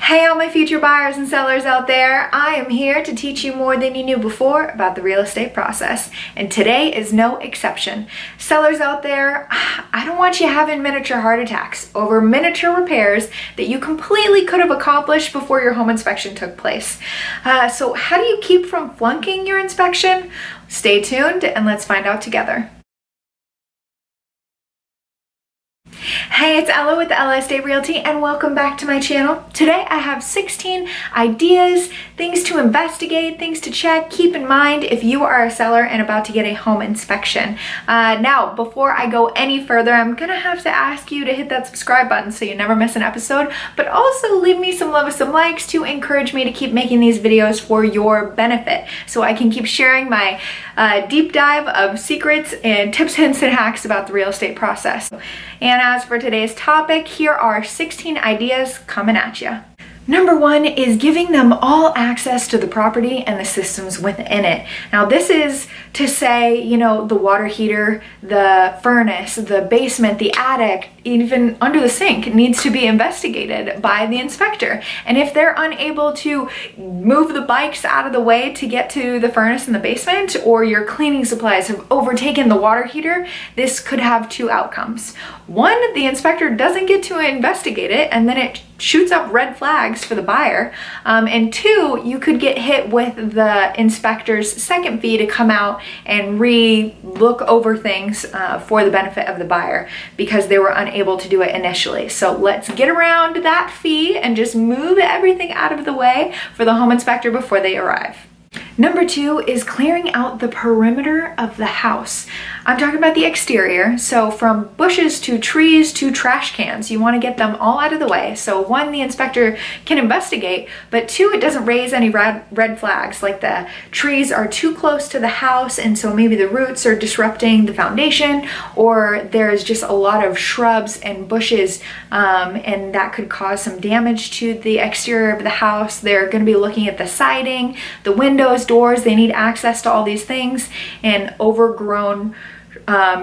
Hey all my future buyers and sellers out there, I am here to teach you more than you knew before about the real estate process, and today is no exception. Sellers out there, I don't want you having miniature heart attacks over miniature repairs that you completely could have accomplished before your home inspection took place. So how do you keep from flunking your inspection? Stay tuned and let's find out together. Hey, it's Ella with Ella Estate Realty and welcome back to my channel. Today I have 16 ideas, things to investigate, things to check, keep in mind if you are a seller and about to get a home inspection. Now, before I go any further, I'm gonna have to ask you to hit that subscribe button so you never miss an episode, but also leave me some love and some likes to encourage me to keep making these videos for your benefit so I can keep sharing my deep dive of secrets and tips, hints, and hacks about the real estate process. And as for today's topic, here are 16 ideas coming at you. Number one is giving them all access to the property and the systems within it. Now this is to say, you know, the water heater, the furnace, the basement, the attic, even under the sink needs to be investigated by the inspector. And if they're unable to move the bikes out of the way to get to the furnace in the basement, or your cleaning supplies have overtaken the water heater, this could have two outcomes. One, the inspector doesn't get to investigate it and then it shoots up red flags for the buyer. And two, you could get hit with the inspector's second fee to come out and look over things for the benefit of the buyer because they were unable to do it initially. So let's get around that fee and just move everything out of the way for the home inspector before they arrive. Number two is clearing out the perimeter of the house. I'm talking about the exterior, so from bushes to trees to trash cans, you want to get them all out of the way. So one, the inspector can investigate, but two, it doesn't raise any red flags, like the trees are too close to the house and so maybe the roots are disrupting the foundation, or there's just a lot of shrubs and bushes and that could cause some damage to the exterior of the house. They're going to be looking at the siding, the windows, doors. They need access to all these things, and overgrown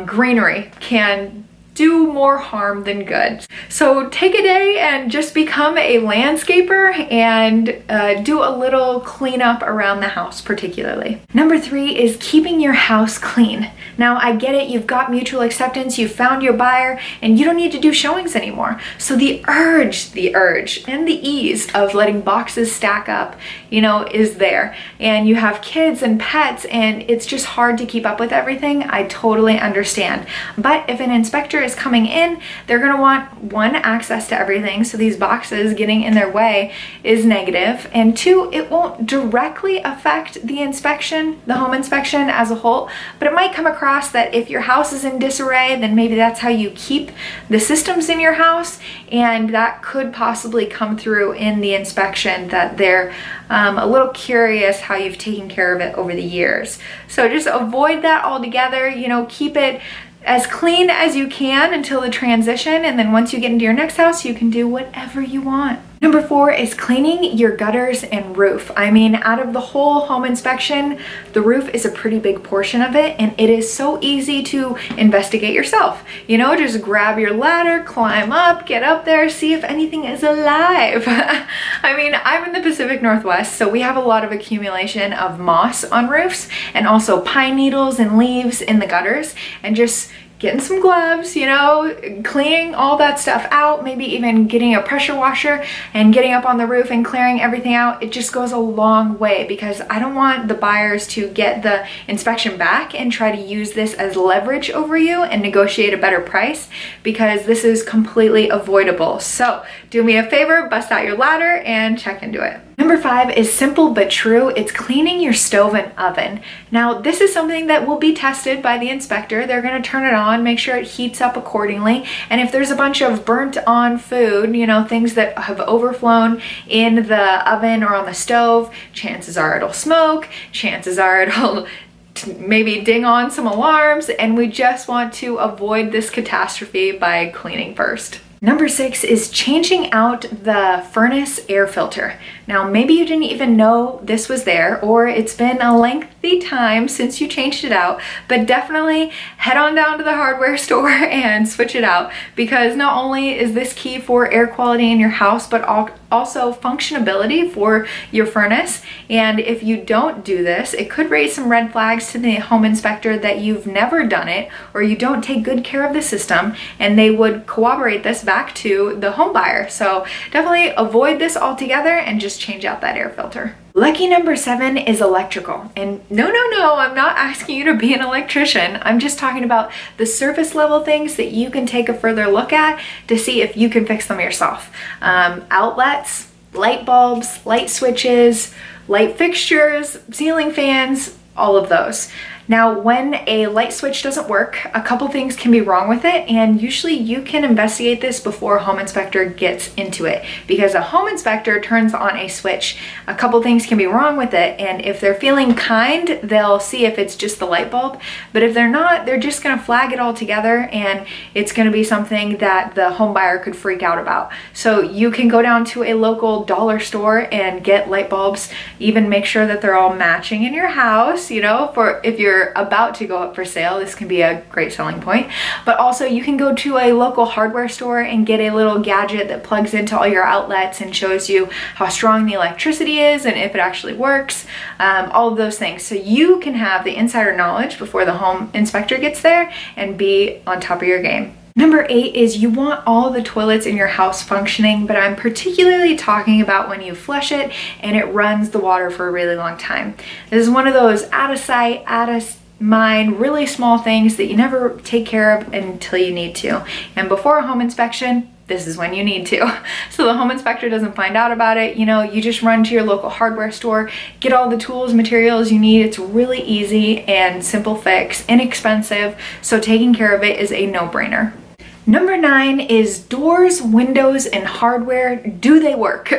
greenery can do more harm than good. So take a day and just become a landscaper and do a little cleanup around the house particularly. Number three is keeping your house clean. Now I get it, you've got mutual acceptance, you've found your buyer, and you don't need to do showings anymore. So the urge and the ease of letting boxes stack up, you know, is there. And you have kids and pets and it's just hard to keep up with everything. I totally understand. But if an inspector is coming in, they're going to want one, access to everything, so these boxes getting in their way is negative, and two, it won't directly affect the inspection, the home inspection as a whole, but it might come across that if your house is in disarray, then maybe that's how you keep the systems in your house, and that could possibly come through in the inspection, that they're a little curious how you've taken care of it over the years. So just avoid that altogether, you know, keep it as clean as you can until the transition, and then once you get into your next house, you can do whatever you want. Number four is cleaning your gutters and roof. I mean, out of the whole home inspection, the roof is a pretty big portion of it, and it is so easy to investigate yourself. You know, just grab your ladder, climb up, get up there, see if anything is alive. I mean, I'm in the Pacific Northwest, so we have a lot of accumulation of moss on roofs and also pine needles and leaves in the gutters, and just getting some gloves, you know, cleaning all that stuff out, maybe even getting a pressure washer and getting up on the roof and clearing everything out. It just goes a long way because I don't want the buyers to get the inspection back and try to use this as leverage over you and negotiate a better price, because this is completely avoidable. So do me a favor, bust out your ladder and check into it. Number five is simple but true. It's cleaning your stove and oven. Now, this is something that will be tested by the inspector. They're going to turn it on, make sure it heats up accordingly. And if there's a bunch of burnt on food, you know, things that have overflown in the oven or on the stove, chances are it'll smoke, chances are it'll maybe ding on some alarms, and we just want to avoid this catastrophe by cleaning first. Number six is changing out the furnace air filter. Now, maybe you didn't even know this was there, or it's been a lengthy the time since you changed it out, but definitely head on down to the hardware store and switch it out, because not only is this key for air quality in your house, but also functionability for your furnace. And if you don't do this, it could raise some red flags to the home inspector that you've never done it, or you don't take good care of the system, and they would corroborate this back to the home buyer. So definitely avoid this altogether and just change out that air filter. Lucky number 7 is electrical. And no, I'm not asking you to be an electrician. I'm just talking about the surface level things that you can take a further look at to see if you can fix them yourself. Outlets, light bulbs, light switches, light fixtures, ceiling fans, all of those. Now, when a light switch doesn't work, a couple things can be wrong with it, and usually you can investigate this before a home inspector gets into it, because a home inspector turns on a switch. A couple things can be wrong with it, and if they're feeling kind, they'll see if it's just the light bulb, but if they're not, they're just gonna flag it all together, and it's gonna be something that the home buyer could freak out about. So you can go down to a local dollar store and get light bulbs, even make sure that they're all matching in your house, you know, for if you're about to go up for sale, this can be a great selling point. But also you can go to a local hardware store and get a little gadget that plugs into all your outlets and shows you how strong the electricity is and if it actually works, all of those things. So you can have the insider knowledge before the home inspector gets there and be on top of your game. Number 8 is you want all the toilets in your house functioning, but I'm particularly talking about when you flush it and it runs the water for a really long time. This is one of those out of sight, out of mind, really small things that you never take care of until you need to. And before a home inspection, this is when you need to. So the home inspector doesn't find out about it. You know, you just run to your local hardware store, get all the tools, materials you need. It's really easy and simple fix, inexpensive. So taking care of it is a no-brainer. Number 9 is doors, windows, and hardware. Do they work?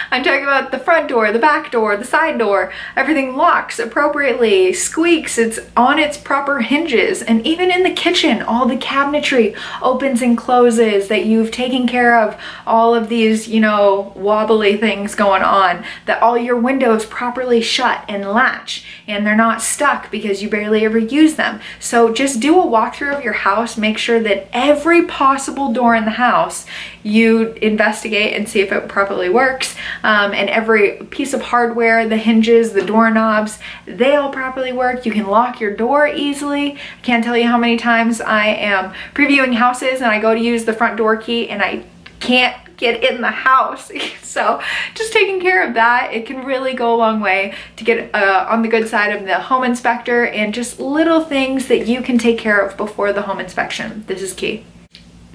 I'm talking about the front door, the back door, the side door. Everything locks appropriately, squeaks, it's on its proper hinges, and even in the kitchen, all the cabinetry opens and closes, that you've taken care of all of these, you know, wobbly things going on, that all your windows properly shut and latch, and they're not stuck because you barely ever use them. So just do a walkthrough of your house, make sure that every possible door in the house you investigate and see if it properly works, and every piece of hardware, the hinges, the doorknobs, they all properly work. You can lock your door easily. I can't tell you how many times I am previewing houses and I go to use the front door key and I can't get in the house. So just taking care of that, it can really go a long way to get on the good side of the home inspector, and just little things that you can take care of before the home inspection. This is key.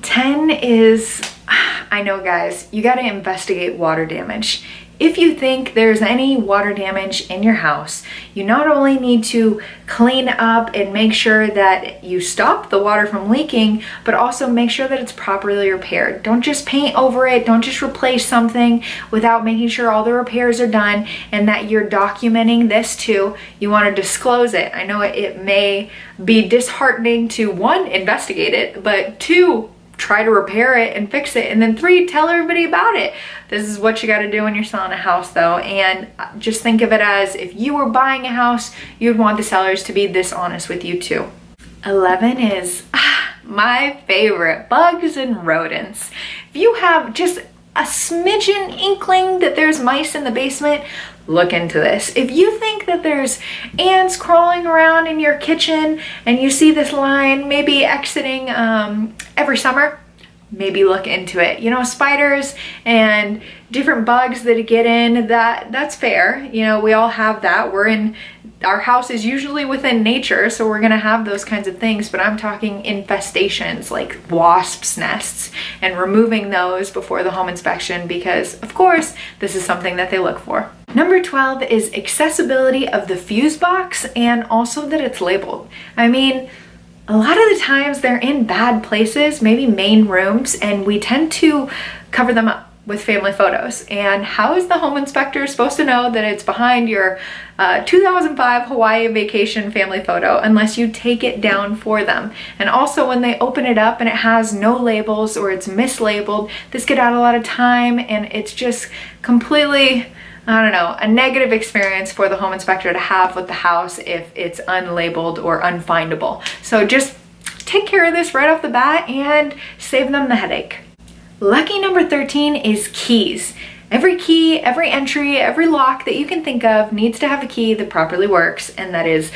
10 is, I know guys, you got to investigate water damage. If you think there's any water damage in your house, you not only need to clean up and make sure that you stop the water from leaking, but also make sure that it's properly repaired. Don't just paint over it, don't just replace something without making sure all the repairs are done and that you're documenting this too. You want to disclose it. I know it may be disheartening to 1, investigate it, but 2, try to repair it and fix it, and then 3, tell everybody about it. This is what you got to do when you're selling a house though, and just think of it as if you were buying a house, you'd want the sellers to be this honest with you too. 11 is my favorite, bugs and rodents. If you have just a smidgen inkling that there's mice in the basement, look into this. If you think that there's ants crawling around in your kitchen and you see this line maybe exiting every summer, maybe look into it. You know, spiders and different bugs that get in, that's fair. You know, we all have that. Our house is usually within nature, so we're gonna have those kinds of things, but I'm talking infestations like wasps' nests and removing those before the home inspection, because of course this is something that they look for. Number 12 is accessibility of the fuse box, and also that it's labeled. I mean, a lot of the times they're in bad places, maybe main rooms, and we tend to cover them up with family photos. And how is the home inspector supposed to know that it's behind your 2005 Hawaii vacation family photo unless you take it down for them? And also when they open it up and it has no labels or it's mislabeled, this could add a lot of time, and it's just completely I don't know, a negative experience for the home inspector to have with the house if it's unlabeled or unfindable. So just take care of this right off the bat and save them the headache. Lucky number 13 is keys. Every key, every entry, every lock that you can think of needs to have a key that properly works and that is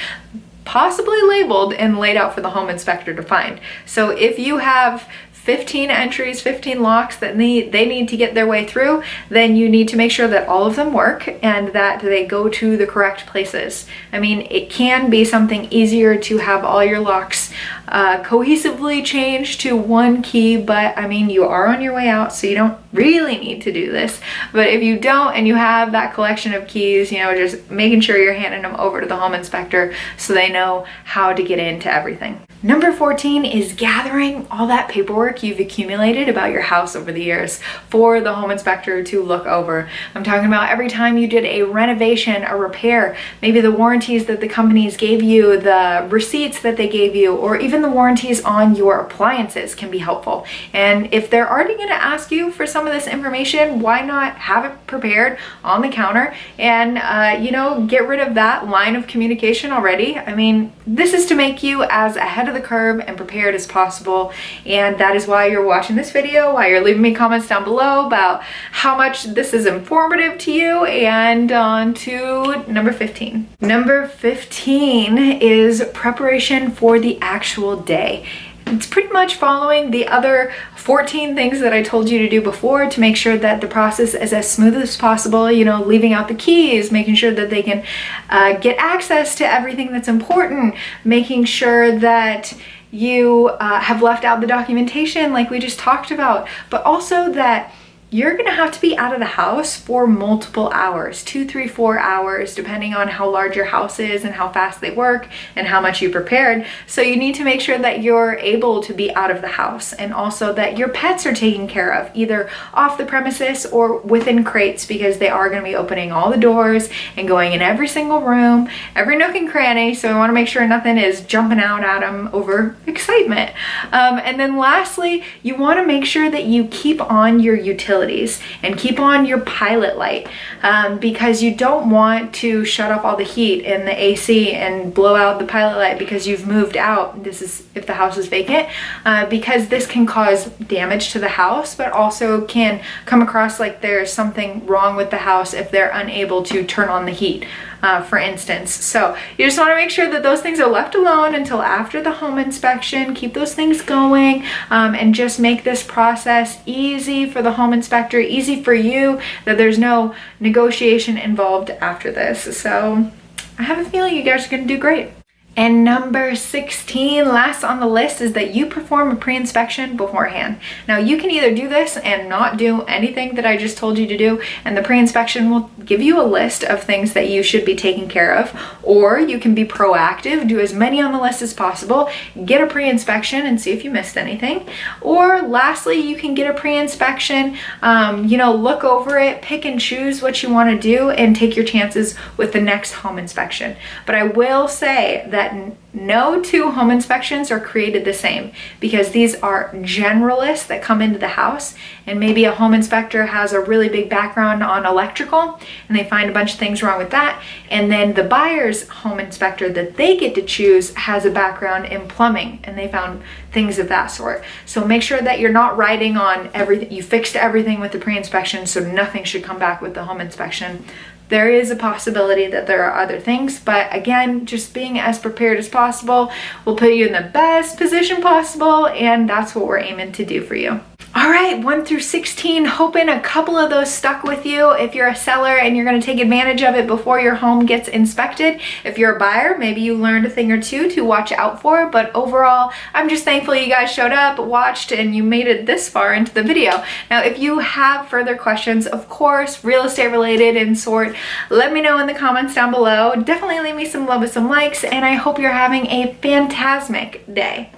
possibly labeled and laid out for the home inspector to find. So if you have 15 entries, 15 locks that they need to get their way through, then you need to make sure that all of them work and that they go to the correct places. I mean, it can be something easier to have all your locks cohesively changed to one key, but I mean, you are on your way out, so you don't really need to do this. But if you don't and you have that collection of keys, you know, just making sure you're handing them over to the home inspector so they know how to get into everything. Number 14 is gathering all that paperwork you've accumulated about your house over the years for the home inspector to look over. I'm talking about every time you did a renovation, a repair, maybe the warranties that the companies gave you, the receipts that they gave you, or even the warranties on your appliances can be helpful. And if they're already going to ask you for some of this information, why not have it prepared on the counter and, you know, get rid of that line of communication already? I mean, this is to make you as ahead of the curve and prepared as possible, and that is why you're watching this video, why you're leaving me comments down below about how much this is informative to you. And on to number 15. Number 15 is preparation for the actual day. It's pretty much following the other 14 things that I told you to do before to make sure that the process is as smooth as possible, you know, leaving out the keys, making sure that they can get access to everything that's important, making sure that you have left out the documentation like we just talked about, but also that you're gonna have to be out of the house for multiple hours, 2, 3, 4 hours, depending on how large your house is and how fast they work and how much you prepared. So you need to make sure that you're able to be out of the house, and also that your pets are taken care of, either off the premises or within crates, because they are gonna be opening all the doors and going in every single room, every nook and cranny. So we wanna make sure nothing is jumping out at them over excitement. And then lastly, you wanna make sure that you keep on your utilities and keep on your pilot light, because you don't want to shut off all the heat in the AC and blow out the pilot light because you've moved out. This is if the house is vacant, because this can cause damage to the house, but also can come across like there's something wrong with the house if they're unable to turn on the heat, for instance. So you just want to make sure that those things are left alone until after the home inspection. Keep those things going, and just make this process easy for the home inspector, easy for you, that there's no negotiation involved after this. So I have a feeling you guys are going to do great. And number 16, last on the list, is that you perform a pre-inspection beforehand. Now you can either do this and not do anything that I just told you to do, and the pre-inspection will give you a list of things that you should be taking care of, or you can be proactive, do as many on the list as possible, get a pre-inspection and see if you missed anything. Or lastly, you can get a pre-inspection, you know, look over it, pick and choose what you want to do, and take your chances with the next home inspection. But I will say that no two home inspections are created the same, because these are generalists that come into the house, and maybe a home inspector has a really big background on electrical and they find a bunch of things wrong with that, and then the buyer's home inspector that they get to choose has a background in plumbing and they found things of that sort. So make sure that you're not riding on everything, you fixed everything with the pre-inspection, so nothing should come back with the home inspection. There is a possibility that there are other things, but again, just being as prepared as possible will put you in the best position possible, and that's what we're aiming to do for you. All right, 1 through 16, hoping a couple of those stuck with you if you're a seller and you're going to take advantage of it before your home gets inspected. If you're a buyer, maybe you learned a thing or two to watch out for, but overall, I'm just thankful you guys showed up, watched, and you made it this far into the video. Now, if you have further questions, of course, real estate related and sort, let me know in the comments down below. Definitely leave me some love with some likes, and I hope you're having a fantastic day.